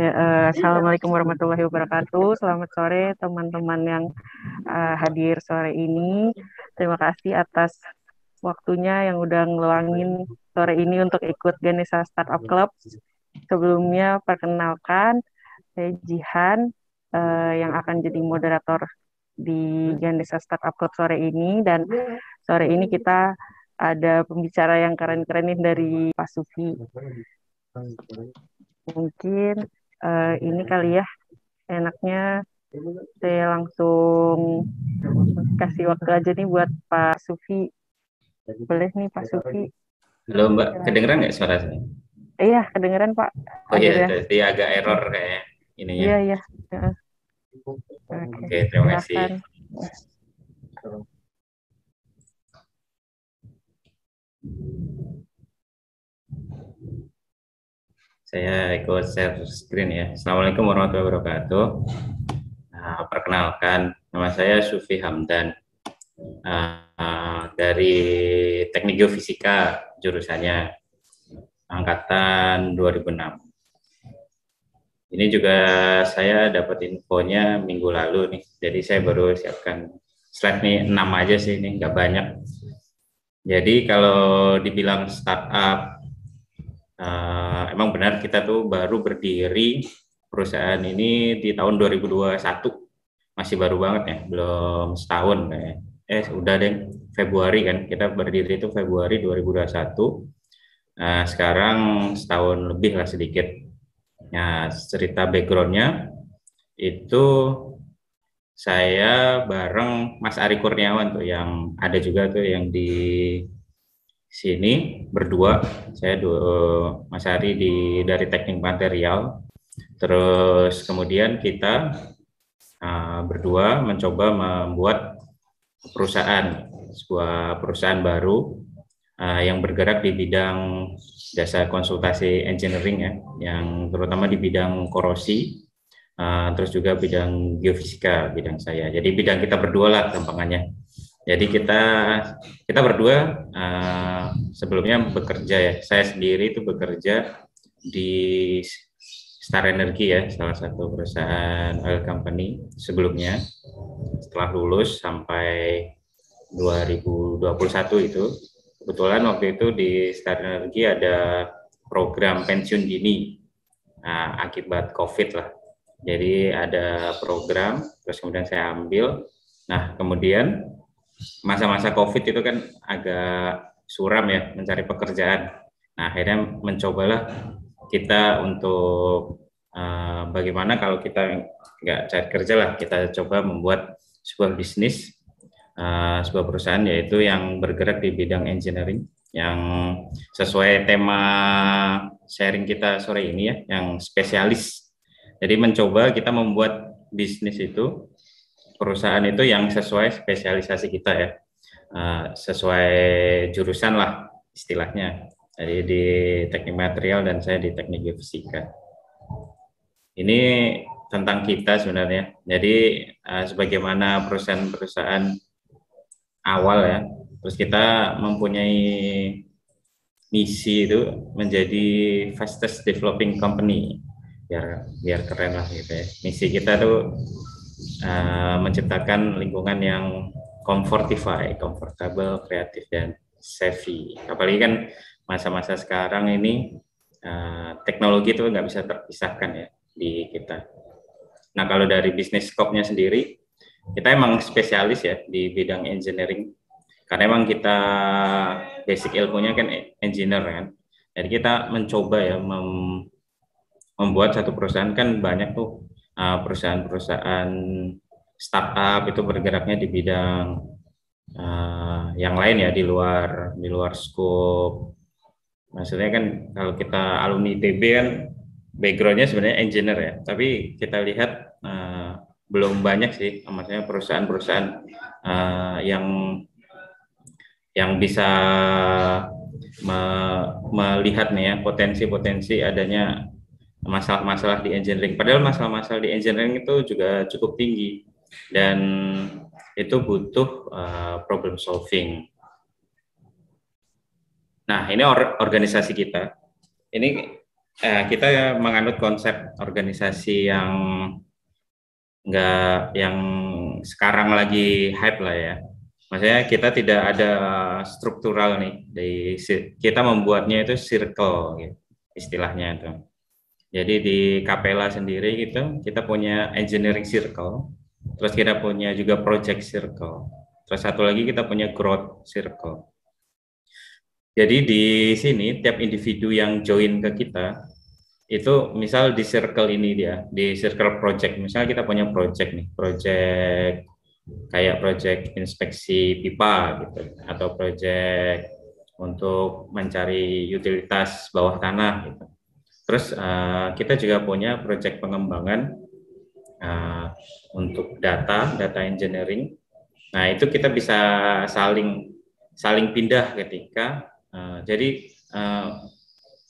Assalamualaikum warahmatullahi wabarakatuh. Selamat sore teman-teman yang hadir sore ini. Terima kasih atas waktunya yang udah ngeluangin sore ini untuk ikut Ganesha Startup Club. Sebelumnya perkenalkan, saya Jihan yang akan jadi moderator di Ganesha Startup Club sore ini. Dan sore ini kita ada pembicara yang keren-keren nih dari Pak Sufi. Mungkin ini kali ya, enaknya saya langsung kasih waktu aja nih buat Pak Sufi. Boleh nih Pak Sufi. Halo Mbak, kedengeran nggak suara saya? Iya, kedengeran Pak. Oh iya, Akhirnya. tadi agak error kayak ininya. Iya, iya. Heeh. Oke, Oke, terima kasih. silakan. Saya ikut share screen ya. Assalamualaikum warahmatullahi wabarakatuh. Nah, perkenalkan, nama saya Sufi Hamdan dari Teknik Geofisika jurusannya angkatan 2006. Ini juga saya dapat infonya minggu lalu nih. Jadi saya baru siapkan slide nih 6 aja sih, ini nggak banyak. Jadi kalau dibilang startup, emang benar kita tuh baru berdiri perusahaan ini di tahun 2021, masih baru banget ya, belum setahun kayak. Udah deh, Februari kan, kita berdiri itu Februari 2021. Nah, sekarang setahun lebih lah sedikit. Nah, cerita backgroundnya itu saya bareng Mas Ari Kurniawan tuh yang ada juga tuh yang di sini berdua. Saya Mas Ari dari teknik material, terus kemudian kita berdua mencoba membuat sebuah perusahaan baru yang bergerak di bidang jasa konsultasi engineering ya, yang terutama di bidang korosi, terus juga bidang geofisika, bidang saya. Jadi bidang kita berdua lah gampangannya. Jadi kita berdua sebelumnya bekerja ya. Saya sendiri itu bekerja di Star Energy ya, salah satu perusahaan oil company sebelumnya. Setelah lulus sampai 2021 itu, kebetulan waktu itu di Star Energy ada program pensiun dini akibat COVID lah. Jadi ada program, terus kemudian saya ambil. Nah, kemudian masa-masa COVID itu kan agak suram ya mencari pekerjaan. Nah, akhirnya mencobalah kita untuk bagaimana kalau kita nggak cari kerja lah, kita coba membuat sebuah bisnis, sebuah perusahaan yaitu yang bergerak di bidang engineering, yang sesuai tema sharing kita sore ini ya, yang spesialis. Jadi mencoba kita membuat bisnis itu, perusahaan itu yang sesuai spesialisasi kita ya, sesuai jurusan lah istilahnya. Jadi di teknik material dan saya di teknik geofisika. Ini tentang kita sebenarnya. Jadi sebagaimana perusahaan-perusahaan awal ya, terus kita mempunyai misi itu menjadi fastest developing company, biar keren lah gitu ya. Misi kita tuh menciptakan lingkungan yang comfortable, kreatif, dan savvy. Apalagi kan masa-masa sekarang ini teknologi itu nggak bisa terpisahkan ya di kita. Nah, kalau dari bisnis scope-nya sendiri, kita emang spesialis ya di bidang engineering. Karena emang kita basic ilmunya kan engineer kan. Jadi kita mencoba ya membuat satu perusahaan, kan banyak tuh perusahaan-perusahaan startup itu bergeraknya di bidang yang lain ya, di luar scope. Maksudnya kan kalau kita alumni ITB kan backgroundnya sebenarnya engineer ya, tapi kita lihat belum banyak sih, maksudnya perusahaan-perusahaan yang bisa melihat nih ya potensi-potensi adanya masalah-masalah di engineering. Padahal masalah-masalah di engineering itu juga cukup tinggi dan itu butuh problem solving. Nah, ini organisasi kita. Ini Kita menganut konsep organisasi yang nggak yang sekarang lagi hype lah ya. Maksudnya kita tidak ada struktural nih, kita membuatnya itu circle gitu, istilahnya itu. Jadi di Capella sendiri gitu, kita punya engineering circle, terus kita punya juga project circle, terus satu lagi kita punya growth circle. Jadi di sini tiap individu yang join ke kita itu misal di circle ini dia, di circle project, misal kita punya project nih, project kayak project inspeksi pipa gitu, atau project untuk mencari utilitas bawah tanah gitu. Terus kita juga punya project pengembangan untuk data engineering. Nah itu kita bisa saling pindah ketika jadi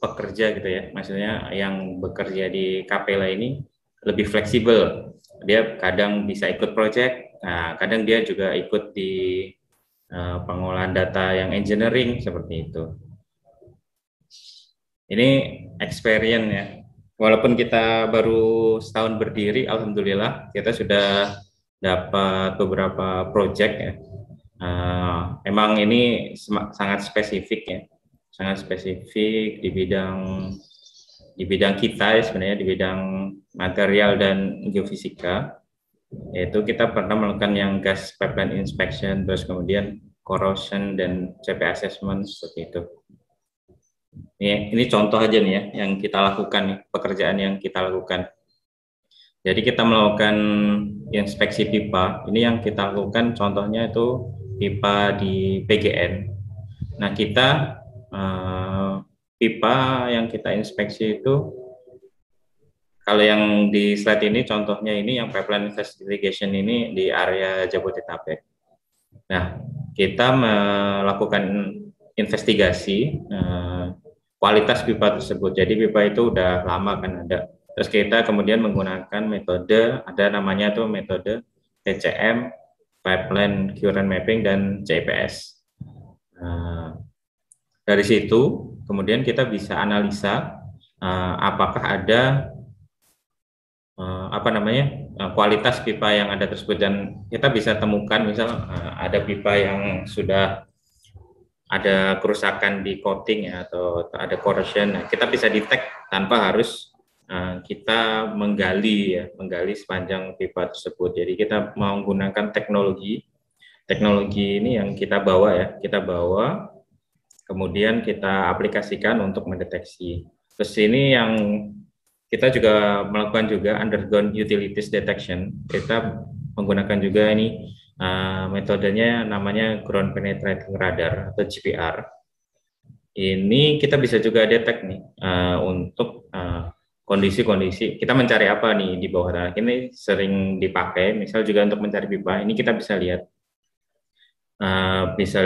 pekerja gitu ya, maksudnya yang bekerja di Capella ini lebih fleksibel. Dia kadang bisa ikut project, nah kadang dia juga ikut di pengolahan data yang engineering seperti itu. Ini experience ya. Walaupun kita baru setahun berdiri, alhamdulillah kita sudah dapat beberapa project ya. Emang ini sangat spesifik ya, sangat spesifik di bidang kita ya, sebenarnya di bidang material dan geofisika. Yaitu kita pernah melakukan yang gas pipeline inspection, terus kemudian corrosion dan CP assessment seperti itu. Ini contoh aja nih ya yang kita lakukan nih, pekerjaan yang kita lakukan. Jadi kita melakukan inspeksi pipa. Ini yang kita lakukan contohnya itu pipa di PGN. Nah kita pipa yang kita inspeksi itu, kalau yang di slide ini contohnya ini yang pipeline investigation ini di area Jabodetabek. Nah kita melakukan investigasi kualitas pipa tersebut. Jadi pipa itu udah lama kan ada. Terus kita kemudian menggunakan metode, ada namanya tuh metode TCM, Pipeline Current Mapping, dan CPS. Dari situ kemudian kita bisa analisa apakah ada kualitas pipa yang ada tersebut, dan kita bisa temukan misal ada pipa yang sudah ada kerusakan di coating ya, atau ada corrosion. Nah, kita bisa detect tanpa harus kita menggali sepanjang pipa tersebut. Jadi kita menggunakan teknologi ini yang kita bawa, kemudian kita aplikasikan untuk mendeteksi. Terus ini yang kita juga melakukan juga underground utilities detection. Kita menggunakan juga ini metodenya namanya ground penetrating radar atau GPR. Ini kita bisa juga detect nih untuk kondisi-kondisi kita mencari apa nih di bawah tanah. Ini sering dipakai, misal juga untuk mencari pipa. Ini kita bisa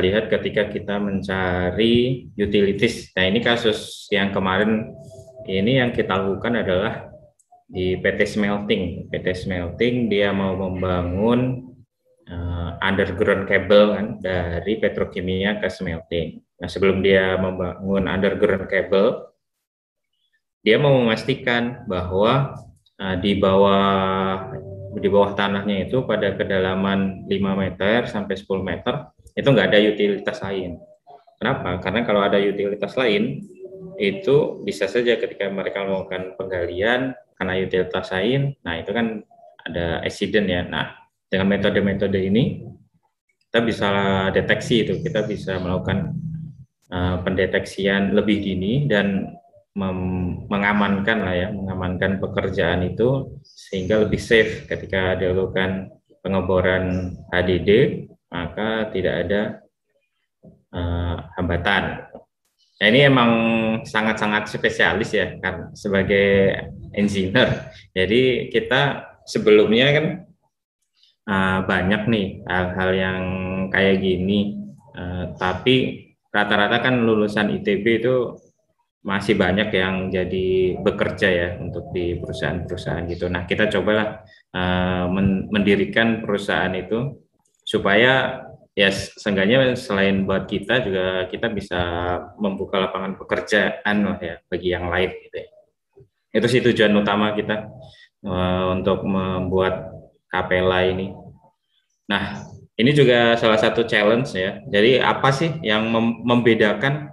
lihat ketika kita mencari utilities. Nah ini kasus yang kemarin ini yang kita lakukan adalah di PT Smelting. PT Smelting dia mau membangun underground cable kan dari petrokimia ke smelting. Nah sebelum dia membangun underground cable, dia mau memastikan bahwa di bawah tanahnya itu pada kedalaman 5 meter sampai 10 meter itu nggak ada utilitas lain. Kenapa? Karena kalau ada utilitas lain itu bisa saja ketika mereka melakukan penggalian karena utilitas lain, nah itu kan ada accident ya. Nah dengan metode-metode ini kita bisa deteksi itu, kita bisa melakukan pendeteksian lebih dini dan mengamankan pekerjaan itu sehingga lebih safe ketika dilakukan pengeboran HDD, maka tidak ada hambatan. Nah, ini emang sangat-sangat spesialis ya kan sebagai engineer. Jadi kita sebelumnya kan banyak nih hal-hal yang kayak gini, tapi rata-rata kan lulusan ITB itu masih banyak yang jadi bekerja ya untuk di perusahaan-perusahaan gitu. Nah kita cobalah mendirikan perusahaan itu supaya ya seenggaknya selain buat kita juga kita bisa membuka lapangan pekerjaan lah ya bagi yang lain gitu ya. Itu sih tujuan utama kita untuk membuat Capella ini. Nah, ini juga salah satu challenge ya. Jadi apa sih yang membedakan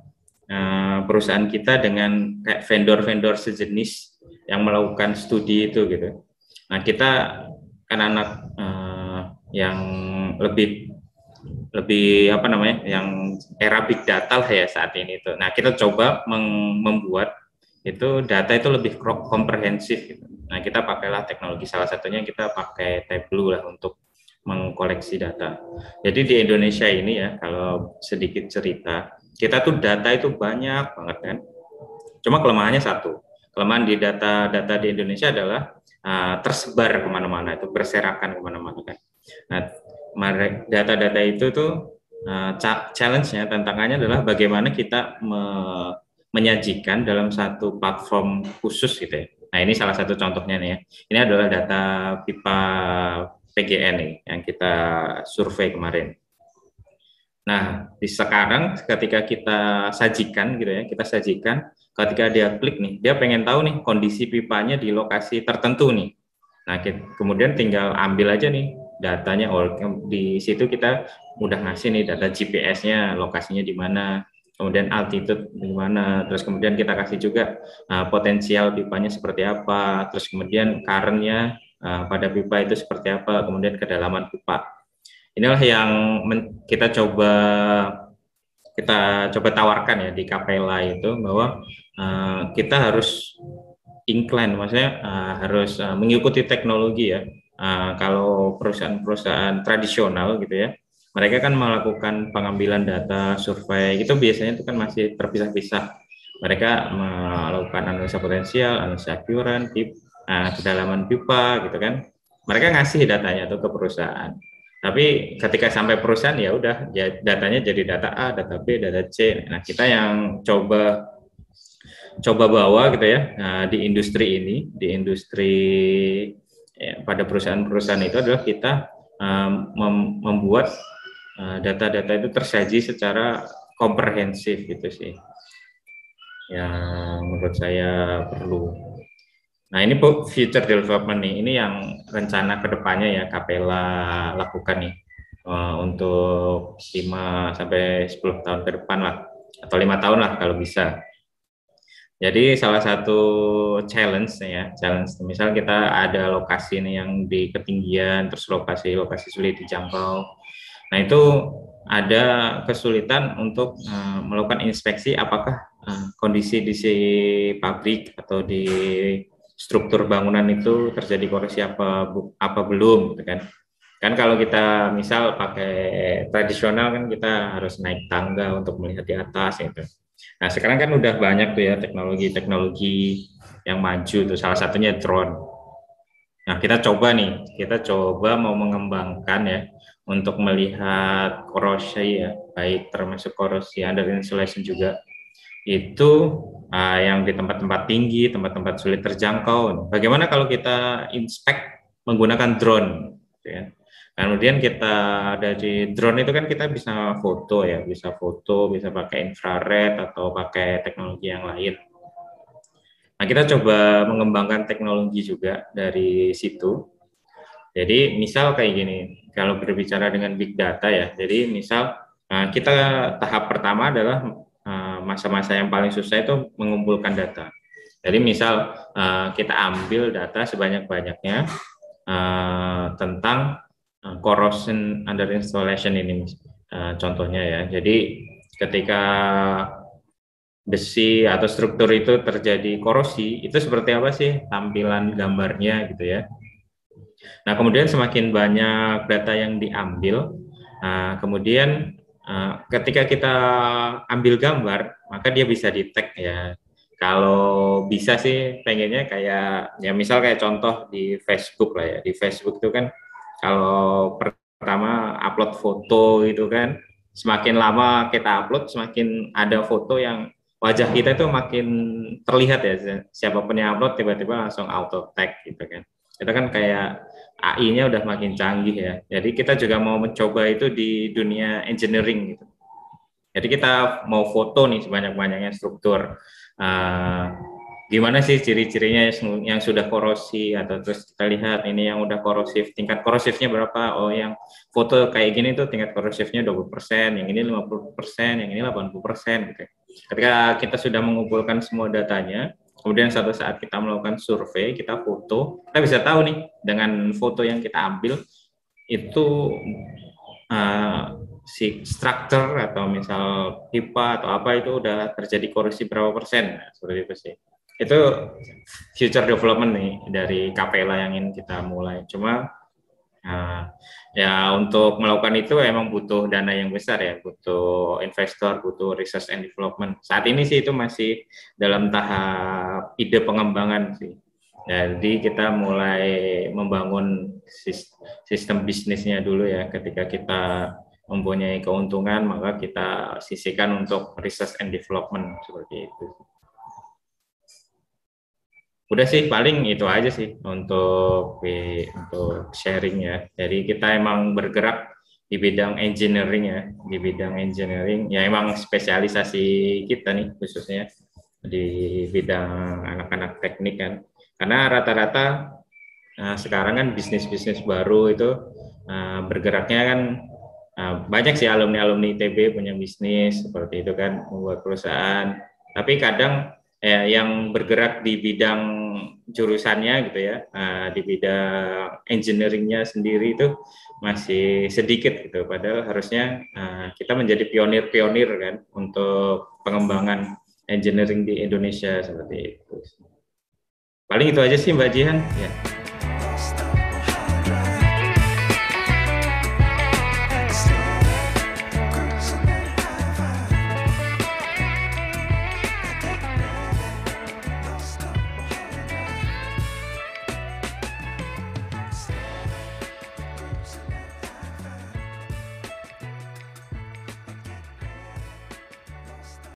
perusahaan kita dengan kayak vendor-vendor sejenis yang melakukan studi itu gitu. Nah, kita kan anak yang lebih lebih apa namanya, yang era big data lah ya saat ini itu. Nah, kita coba membuat itu data itu lebih komprehensif gitu. Nah, kita pakailah teknologi, salah satunya kita pakai Tableau lah untuk mengkoleksi data. Jadi di Indonesia ini ya, kalau sedikit cerita, kita tuh data itu banyak banget kan. Cuma kelemahannya satu, kelemahan di data-data di Indonesia adalah tersebar kemana-mana, itu berserakan kemana-mana kan. Nah, data-data itu tuh challenge-nya, tantangannya adalah bagaimana kita menyajikan dalam satu platform khusus gitu ya. Nah, ini salah satu contohnya nih ya. Ini adalah data pipa PGN nih yang kita survei kemarin. Nah, di sekarang ketika kita sajikan gitu ya, kita sajikan, ketika dia klik nih, dia pengen tahu nih kondisi pipanya di lokasi tertentu nih. Nah, kemudian tinggal ambil aja nih datanya. Di situ kita udah ngasih nih data GPS-nya, lokasinya di mana, kemudian altitude di mana, terus kemudian kita kasih juga potensial pipanya seperti apa, terus kemudian current-nya pada pipa itu seperti apa, kemudian kedalaman pipa. Inilah yang kita coba tawarkan ya di Capella itu, bahwa kita harus incline, maksudnya harus mengikuti teknologi ya. Kalau perusahaan-perusahaan tradisional gitu ya, mereka kan melakukan pengambilan data survei itu biasanya itu kan masih terpisah-pisah. Mereka melakukan analisa potensial, analisa akuran, kedalaman pipa gitu kan. Mereka ngasih datanya tuh ke perusahaan. Tapi ketika sampai perusahaan ya udah datanya jadi data A, data B, data C. Nah, kita yang coba bawa gitu ya, di industri ini, di industri ya, pada perusahaan-perusahaan itu adalah kita membuat data-data itu tersaji secara komprehensif gitu sih, yang menurut saya perlu. Nah, ini future development nih, ini yang rencana kedepannya ya Capella lakukan nih untuk 5 sampai 10 tahun ke depan lah, atau 5 tahun lah kalau bisa. Jadi salah satu challenge ya, challenge misal kita ada lokasi nih yang di ketinggian, terus lokasi-lokasi sulit dijangkau. Nah, itu ada kesulitan untuk melakukan inspeksi apakah kondisi di si pabrik atau di struktur bangunan itu terjadi koreksi apa belum gitu kan. Kan kalau kita misal pakai tradisional kan kita harus naik tangga untuk melihat di atas gitu. Nah, sekarang kan udah banyak tuh ya teknologi-teknologi yang maju tuh, salah satunya drone. Nah, kita coba mau mengembangkan ya untuk melihat korosi ya, baik termasuk korosi under insulation juga. Itu yang di tempat-tempat tinggi, tempat-tempat sulit terjangkau. Bagaimana kalau kita inspek menggunakan drone, gitu ya. Kemudian kita dari drone itu kan kita bisa foto ya, bisa pakai infrared atau pakai teknologi yang lain. Nah, kita coba mengembangkan teknologi juga dari situ. Jadi misal kayak gini, kalau berbicara dengan big data ya, jadi misal kita tahap pertama adalah masa-masa yang paling susah itu mengumpulkan data. Jadi misal kita ambil data sebanyak-banyaknya tentang corrosion under installation ini contohnya ya. Jadi ketika besi atau struktur itu terjadi korosi, itu seperti apa sih tampilan gambarnya gitu ya. Nah, kemudian semakin banyak data yang diambil, kemudian ketika kita ambil gambar, maka dia bisa di-tag ya. Kalau bisa sih pengennya kayak ya misal kayak contoh di Facebook lah ya. Di Facebook itu kan kalau pertama upload foto itu kan, semakin lama kita upload semakin ada foto yang wajah kita itu makin terlihat ya. Siapapun yang upload tiba-tiba langsung auto tag gitu kan. Itu kan kayak AI-nya udah makin canggih ya. Jadi kita juga mau mencoba itu di dunia engineering gitu. Jadi kita mau foto nih sebanyak-banyaknya struktur. gimana sih ciri-cirinya yang sudah korosi, atau terus kita lihat ini yang udah korosif, tingkat korosifnya berapa. Oh, yang foto kayak gini tuh tingkat korosifnya 20%, yang ini 50%, yang ini 80% gitu. Ketika kita sudah mengumpulkan semua datanya, kemudian suatu saat kita melakukan survei, kita foto, kita bisa tahu nih dengan foto yang kita ambil itu uh, si struktur atau misal pipa atau apa itu udah terjadi korosi berapa persen. Nah, seperti itu sih. Itu future development nih dari Capella yang ingin kita mulai. Cuma ya untuk melakukan itu emang butuh dana yang besar ya, butuh investor, butuh research and development. Saat ini sih itu masih dalam tahap ide pengembangan sih. Jadi kita mulai membangun sistem bisnisnya dulu ya. Ketika kita mempunyai keuntungan, maka kita sisihkan untuk research and development seperti itu. Udah sih paling itu aja sih untuk sharing ya. Jadi kita emang bergerak di bidang engineering ya, di bidang engineering ya, emang spesialisasi kita nih khususnya di bidang anak-anak teknik kan. Karena rata-rata sekarang kan bisnis-bisnis baru itu bergeraknya kan banyak sih alumni-alumni ITB punya bisnis seperti itu kan, membuat perusahaan. Tapi kadang yang bergerak di bidang jurusannya gitu ya, di bidang engineeringnya sendiri itu masih sedikit gitu. Padahal harusnya kita menjadi pionir-pionir kan untuk pengembangan engineering di Indonesia seperti itu. Paling itu aja sih Mbak Jihan. Ya.